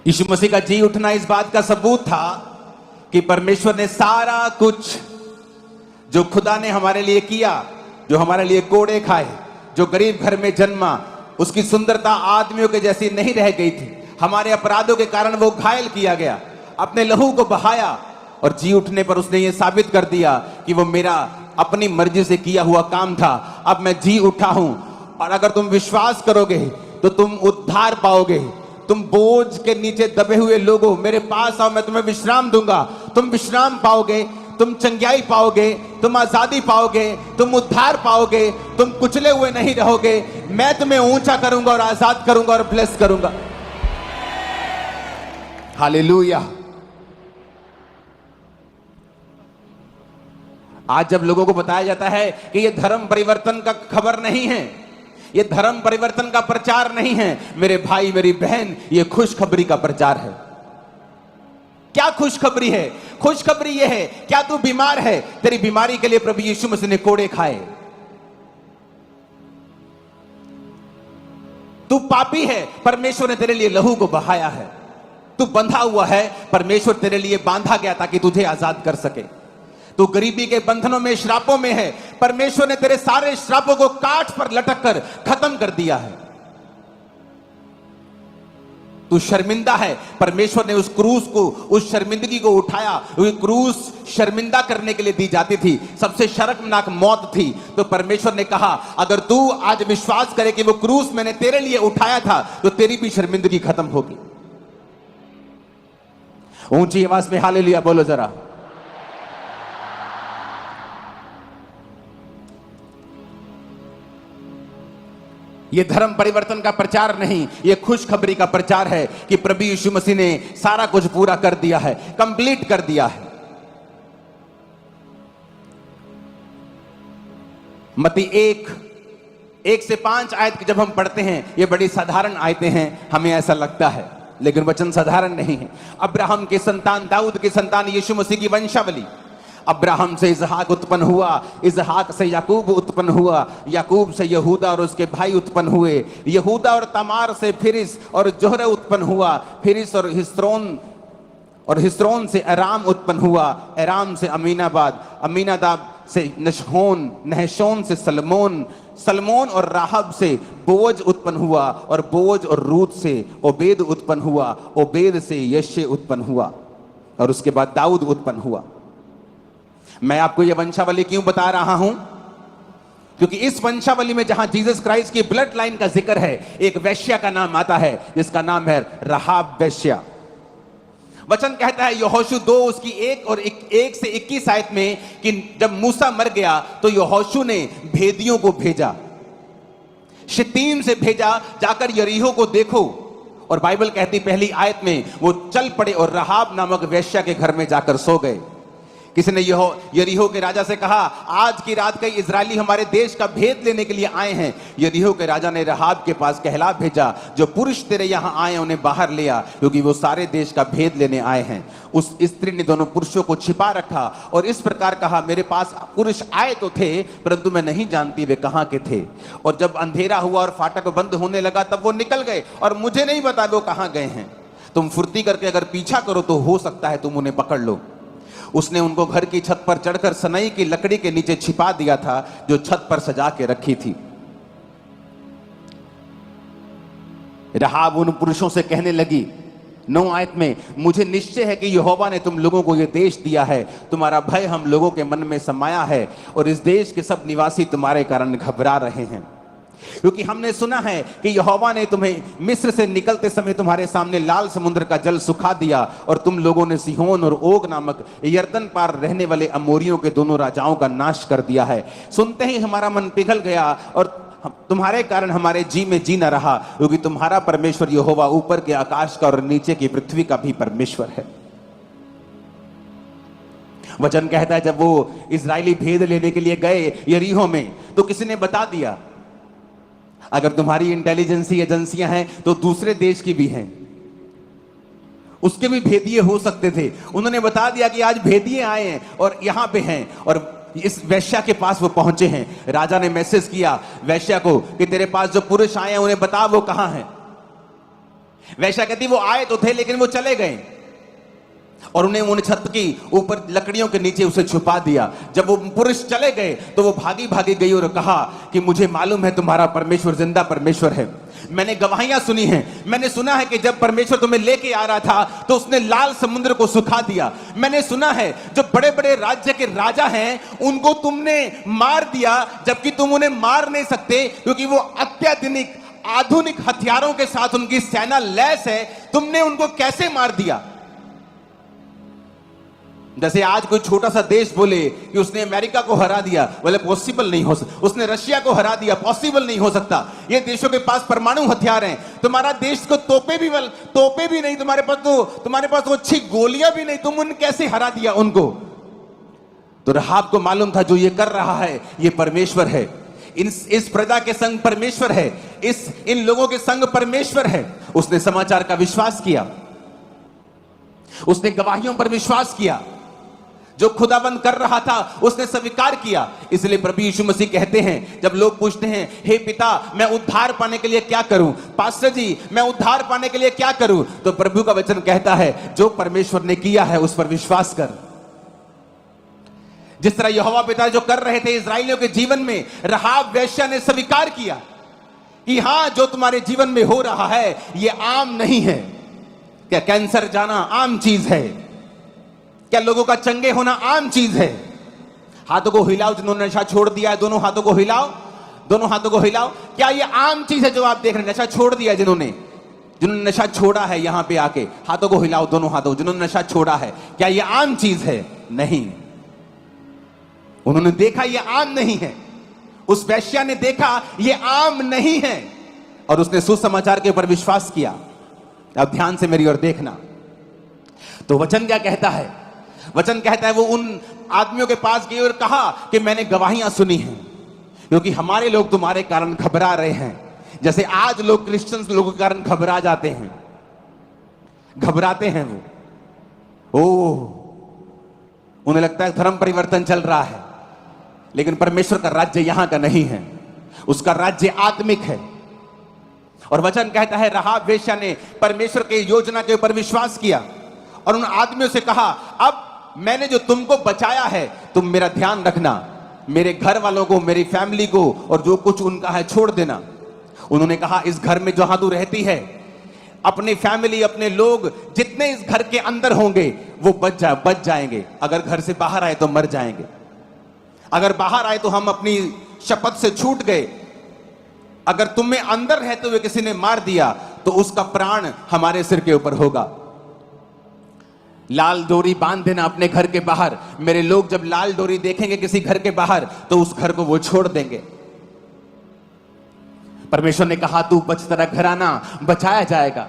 यीशु मसीह का जी उठना इस बात का सबूत था कि परमेश्वर ने सारा कुछ जो खुदा ने हमारे लिए किया, जो हमारे लिए कोड़े खाए, जो गरीब घर में जन्मा, उसकी सुंदरता आदमियों के जैसी नहीं रह गई थी। हमारे अपराधों के कारण वो घायल किया गया, अपने लहू को बहाया और जी उठने पर उसने ये साबित कर दिया कि वो मेरा अपनी मर्जी से किया हुआ काम था। अब मैं जी उठा हूं और अगर तुम विश्वास करोगे तो तुम उद्धार पाओगे। तुम बोझ के नीचे दबे हुए लोगों, मेरे पास आओ, मैं तुम्हें विश्राम दूंगा। तुम विश्राम पाओगे, तुम चंगाई पाओगे, तुम आजादी पाओगे, तुम उद्धार पाओगे, तुम कुचले हुए नहीं रहोगे। मैं तुम्हें ऊंचा करूंगा और आजाद करूंगा और ब्लेस करूंगा। हालेलुया। आज जब लोगों को बताया जाता है कि यह धर्म परिवर्तन का खबर नहीं है, यह धर्म परिवर्तन का प्रचार नहीं है, मेरे भाई मेरी बहन, यह खुशखबरी का प्रचार है। क्या खुशखबरी है? खुशखबरी यह है, क्या तू बीमार है? तेरी बीमारी के लिए प्रभु यीशु मसीह ने कोड़े खाए। तू पापी है, परमेश्वर ने तेरे लिए लहू को बहाया है। तू बंधा हुआ है, परमेश्वर तेरे लिए बांधा गया ताकि तुझे आजाद कर सके। तू गरीबी के बंधनों में, श्रापों में है, परमेश्वर ने तेरे सारे श्रापों को काठ पर लटक कर खत्म कर दिया है। तू शर्मिंदा है, परमेश्वर ने उस क्रूस को, उस शर्मिंदगी को उठाया। वो क्रूस शर्मिंदा करने के लिए दी जाती थी, सबसे शर्मनाक मौत थी। तो परमेश्वर ने कहा अगर तू आज विश्वास करे कि वो क्रूस मैंने तेरे लिए उठाया था तो तेरी भी शर्मिंदगी खत्म होगी। ऊंची आवाज में हालेलुया बोलो जरा। यह धर्म परिवर्तन का प्रचार नहीं, यह खुशखबरी का प्रचार है कि प्रभु यीशु मसीह ने सारा कुछ पूरा कर दिया है, कंप्लीट कर दिया है। मत्ती 1 से 5 आयत जब हम पढ़ते हैं, ये बड़ी साधारण आयतें हैं, हमें ऐसा लगता है, लेकिन वचन साधारण नहीं है। अब्राहम के संतान, दाऊद के संतान, यीशु मसीह की वंशावली। अब्राहम से इजहाक उत्पन्न हुआ, इजहाक से याकूब उत्पन्न हुआ, याकूब से यहूदा और उसके भाई उत्पन्न हुए, यहूदा और तमार से फिरिस और जोहरे उत्पन्न हुआ, फिरिस और हिस्रोन से अराम उत्पन्न हुआ, अराम से अमीनाबाद, अमीनादाब से नहशोन से सलमोन, सलमोन और राहब से बोज उत्पन्न हुआ, और बोज और रूत से ओबेद उत्पन्न हुआ, ओबेद से यशे उत्पन्न हुआ, और उसके बाद दाऊद उत्पन्न हुआ। मैं आपको यह वंशावली क्यों बता रहा हूं? क्योंकि इस वंशावली में जहां जीसस क्राइस्ट की ब्लड लाइन का जिक्र है, एक वैश्या का नाम आता है जिसका नाम है राहाब वैश्या। वचन कहता है यहोशू 2 उसकी 1 से 21 आयत में कि जब मूसा मर गया तो यहोशू ने भेदियों को भेजा, शित्तीम से भेजा, जाकर यरीहो को देखो। और बाइबल कहती पहली आयत में वो चल पड़े और राहाब नामक वैश्या के घर में जाकर सो गए। किसी ने यरीहो के राजा से कहा आज की रात कई इजरायली हमारे देश का भेद लेने के लिए आए हैं। यरीहो के राजा ने राहाब के पास कहला भेजा, जो पुरुष तेरे यहां आए उन्हें बाहर ले आ, क्योंकि वो सारे देश का भेद लेने आए हैं। उस स्त्री ने दोनों पुरुषों को छिपा रखा और इस प्रकार कहा, मेरे पास पुरुष आए तो थे, परंतु मैं नहीं जानती वे कहां के थे। और जब अंधेरा हुआ और फाटक बंद होने लगा तब वो निकल गए और मुझे नहीं पता वो कहां गए हैं। तुम फुर्ती करके अगर पीछा करो तो हो सकता है तुम उन्हें पकड़ लो। उसने उनको घर की छत पर चढ़कर सनई की लकड़ी के नीचे छिपा दिया था जो छत पर सजा के रखी थी। राहाब उन पुरुषों से कहने लगी 9 आयत में, मुझे निश्चय है कि यहोवा ने तुम लोगों को यह देश दिया है, तुम्हारा भय हम लोगों के मन में समाया है और इस देश के सब निवासी तुम्हारे कारण घबरा रहे हैं, क्योंकि हमने सुना है कि यहोवा ने तुम्हें मिस्र से निकलते समय तुम्हारे सामने लाल समुद्र का जल सुखा दिया और तुम लोगों ने सिहोन और ओग नामक यरदन पार रहने वाले अमोरियों के दोनों राजाओं का नाश कर दिया है। सुनते ही हमारा मन पिघल गया और तुम्हारे कारण हमारे जी में जी न रहा, क्योंकि तुम्हारा परमेश्वर यहोवा ऊपर के आकाश का और नीचे की पृथ्वी का भी परमेश्वर है। वचन कहता है जब वो इजरायली भेद लेने के लिए गए यरीहो में तो किसी ने बता दिया, अगर तुम्हारी इंटेलिजेंसी एजेंसियां हैं तो दूसरे देश की भी हैं, उसके भी भेदिए हो सकते थे। उन्होंने बता दिया कि आज भेदिए आए हैं और यहां पे हैं और इस वैश्या के पास वो पहुंचे हैं। राजा ने मैसेज किया वैश्या को कि तेरे पास जो पुरुष आए हैं उन्हें बता वो कहां हैं। वैश्या कहती वो आए तो थे लेकिन वो चले गए, और उन्हें छत की ऊपर लकड़ियों के नीचे उसे छुपा दिया। जब वो पुरुष चले गए तो वो भागी भागी गई और कहा कि मुझे मालूम है तुम्हारा परमेश्वर जिंदा परमेश्वर है। मैंने गवाहियां सुनी हैं, मैंने सुना है कि जब परमेश्वर तुम्हें लेके आ रहा था तो उसने लाल समुद्र को सुखा दिया। मैंने सुना है जो बड़े बड़े राज्य के राजा हैं उनको तुमने मार दिया, जबकि तुम उन्हें मार नहीं सकते क्योंकि वो अत्याधुनिक आधुनिक हथियारों के साथ उनकी सेना लैस है। तुमने उनको कैसे मार दिया? जैसे आज कोई छोटा सा देश बोले कि उसने अमेरिका को हरा दिया, बोले पॉसिबल नहीं हो सकता। उसने रशिया को हरा दिया, पॉसिबल नहीं हो सकता। ये देशों के पास परमाणु हथियार हैं, तुम्हारा देश को तोपे भी नहीं, तुम्हारे पास तो अच्छी गोलियां भी नहीं, तुम उन कैसे हरा दिया उनको? तो राहाब को मालूम था जो ये कर रहा है ये परमेश्वर है, इस प्रजा के संग परमेश्वर है, इन लोगों के संग परमेश्वर है। उसने समाचार का विश्वास किया, उसने गवाहियों पर विश्वास किया, जो खुदाबंद कर रहा था उसने स्वीकार किया। इसलिए प्रभु यीशु मसीह कहते हैं, जब लोग पूछते हैं हे पिता मैं उद्धार पाने के लिए क्या करूं, पास्टर जी मैं उद्धार पाने के लिए क्या करूं, तो प्रभु का वचन कहता है जो परमेश्वर ने किया है उस पर विश्वास कर। जिस तरह यहोवा पिता जो कर रहे थे इस्राएलियों के जीवन में, राहाब वेश्या ने स्वीकार किया कि हां जो तुम्हारे जीवन में हो रहा है ये आम नहीं है। क्या कैंसर जाना आम चीज है? क्या लोगों का चंगे होना आम चीज है? हाथों को हिलाओ जिन्होंने नशा छोड़ दिया है, दोनों हाथों को हिलाओ, दोनों हाथों को हिलाओ। क्या ये आम चीज है जो आप देख रहे हैं? नशा छोड़ दिया जिन्होंने नशा छोड़ा है, यहां पे आके हाथों को हिलाओ, दोनों हाथों, जिन्होंने नशा छोड़ा है। क्या ये आम चीज है? नहीं। उन्होंने देखा ये आम नहीं है, उस वेश्या ने देखा ये आम नहीं है और उसने सुसमाचार के ऊपर विश्वास किया। अब ध्यान से मेरी ओर देखना। तो वचन क्या कहता है? वचन कहता है वो उन आदमियों के पास गई और कहा कि मैंने गवाहियां सुनी हैं, क्योंकि हमारे लोग तुम्हारे कारण घबरा रहे हैं, जैसे आज लोग क्रिश्चियंस लोगों के कारण घबरा जाते हैं, घबराते हैं। वो उन्हें लगता है धर्म परिवर्तन चल रहा है, लेकिन परमेश्वर का राज्य यहां का नहीं है, उसका राज्य आत्मिक है। और वचन कहता है राहाब वेश्या ने परमेश्वर के योजना के ऊपर विश्वास किया और उन आदमियों से कहा अब मैंने जो तुमको बचाया है तुम मेरा ध्यान रखना, मेरे घर वालों को, मेरी फैमिली को और जो कुछ उनका है छोड़ देना। उन्होंने कहा इस घर में जहां तू रहती है, अपनी फैमिली, अपने लोग जितने इस घर के अंदर होंगे वो बच जाएंगे। अगर घर से बाहर आए तो मर जाएंगे, अगर बाहर आए तो हम अपनी शपथ से छूट गए, अगर तुम में अंदर रहते हुए किसी ने मार दिया तो उसका प्राण हमारे सिर के ऊपर होगा। लाल डोरी बांध देना अपने घर के बाहर। मेरे लोग जब लाल डोरी देखेंगे किसी घर के बाहर तो उस घर को वो छोड़ देंगे। परमेश्वर ने कहा तू बच, तेरा घराना बचाया जाएगा।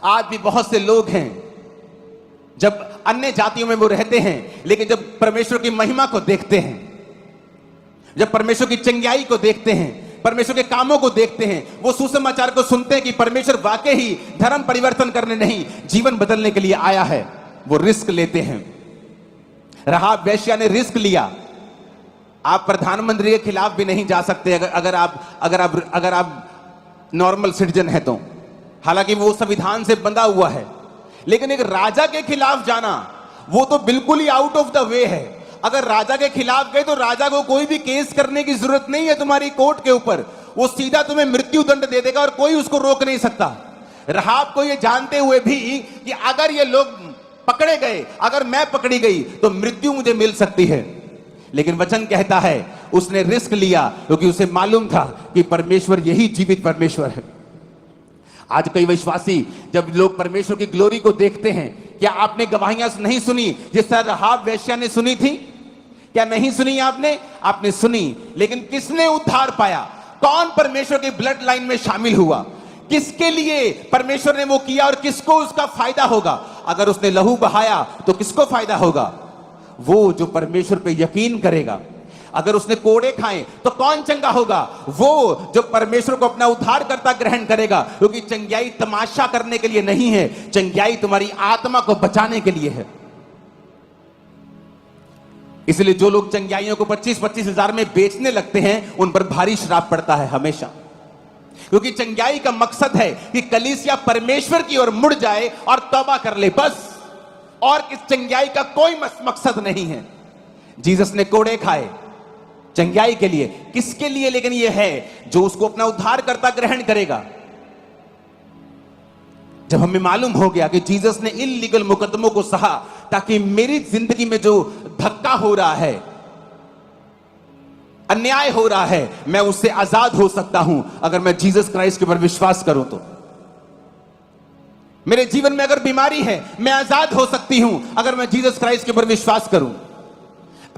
आज भी बहुत से लोग हैं जब अन्य जातियों में वो रहते हैं, लेकिन जब परमेश्वर की महिमा को देखते हैं, जब परमेश्वर की चंगाई को देखते हैं, परमेश्वर के कामों को देखते हैं, वो सुसमाचार को सुनते हैं कि परमेश्वर वाकई ही धर्म परिवर्तन करने नहीं जीवन बदलने के लिए आया है, वो रिस्क लेते हैं। राहाब वेश्या ने रिस्क लिया। आप प्रधानमंत्री के खिलाफ भी नहीं जा सकते अगर आप नॉर्मल सिटीजन है तो, हालांकि वो संविधान से बंधा हुआ है, लेकिन एक राजा के खिलाफ जाना वो तो बिल्कुल ही आउट ऑफ द वे है। अगर राजा के खिलाफ गए तो राजा को कोई भी केस करने की जरूरत नहीं है तुम्हारी कोर्ट के ऊपर, वो सीधा तुम्हें मृत्यु दंड दे देगा और कोई उसको रोक नहीं सकता। राहाब को ये जानते हुए भी कि अगर ये लोग पकड़े गए, अगर मैं पकड़ी गई तो मृत्यु मुझे मिल सकती है, लेकिन वचन कहता है उसने रिस्क लिया क्योंकि उसे मालूम था कि परमेश्वर यही जीवित परमेश्वर है। आज कई विश्वासी जब लोग परमेश्वर की ग्लोरी को देखते हैं, क्या आपने गवाहियां नहीं सुनी जिस तरह राहाब वेश्या ने सुनी थी? क्या नहीं सुनी आपने? आपने सुनी, लेकिन किसने उद्धार पाया? कौन परमेश्वर के ब्लड लाइन में शामिल हुआ? किसके लिए परमेश्वर ने वो किया और किसको उसका फायदा होगा? अगर उसने लहू बहाया तो किसको फायदा होगा? वो जो परमेश्वर पे यकीन करेगा। अगर उसने कोड़े खाए तो कौन चंगा होगा? वो जो परमेश्वर को अपना उद्धारकर्ता ग्रहण करेगा, क्योंकि चंगाई तमाशा करने के लिए नहीं है, चंगाई तुम्हारी आत्मा को बचाने के लिए है। इसलिए जो लोग चंगाइयों को 25-25 हजार में बेचने लगते हैं उन पर भारी श्राप पड़ता है हमेशा। क्योंकि चंगाई का मकसद है कि कलीसिया परमेश्वर की ओर मुड़ जाए और तौबा कर ले, बस। और इस चंगाई का कोई मकसद नहीं है। जीसस ने कोड़े खाए चंगाई के लिए, किसके लिए? लेकिन यह है जो उसको अपना उद्धारकर्ता ग्रहण करेगा। जब हमें मालूम हो गया कि जीसस ने इल्लीगल मुकदमों को सहा ताकि मेरी जिंदगी में जो धक्का हो रहा है, अन्याय हो रहा है, मैं उससे आजाद हो सकता हूं अगर मैं जीसस क्राइस्ट के ऊपर विश्वास करूं तो। मेरे जीवन में अगर बीमारी है, मैं आजाद हो सकती हूं अगर मैं जीसस क्राइस्ट के ऊपर विश्वास करूं।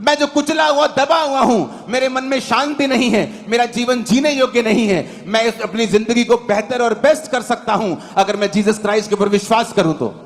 मैं जो कुचला हुआ, दबा हुआ हूं, मेरे मन में शांति नहीं है, मेरा जीवन जीने योग्य नहीं है, मैं अपनी जिंदगी को बेहतर और बेस्ट कर सकता हूं अगर मैं जीसस क्राइस्ट के ऊपर विश्वास करूं तो।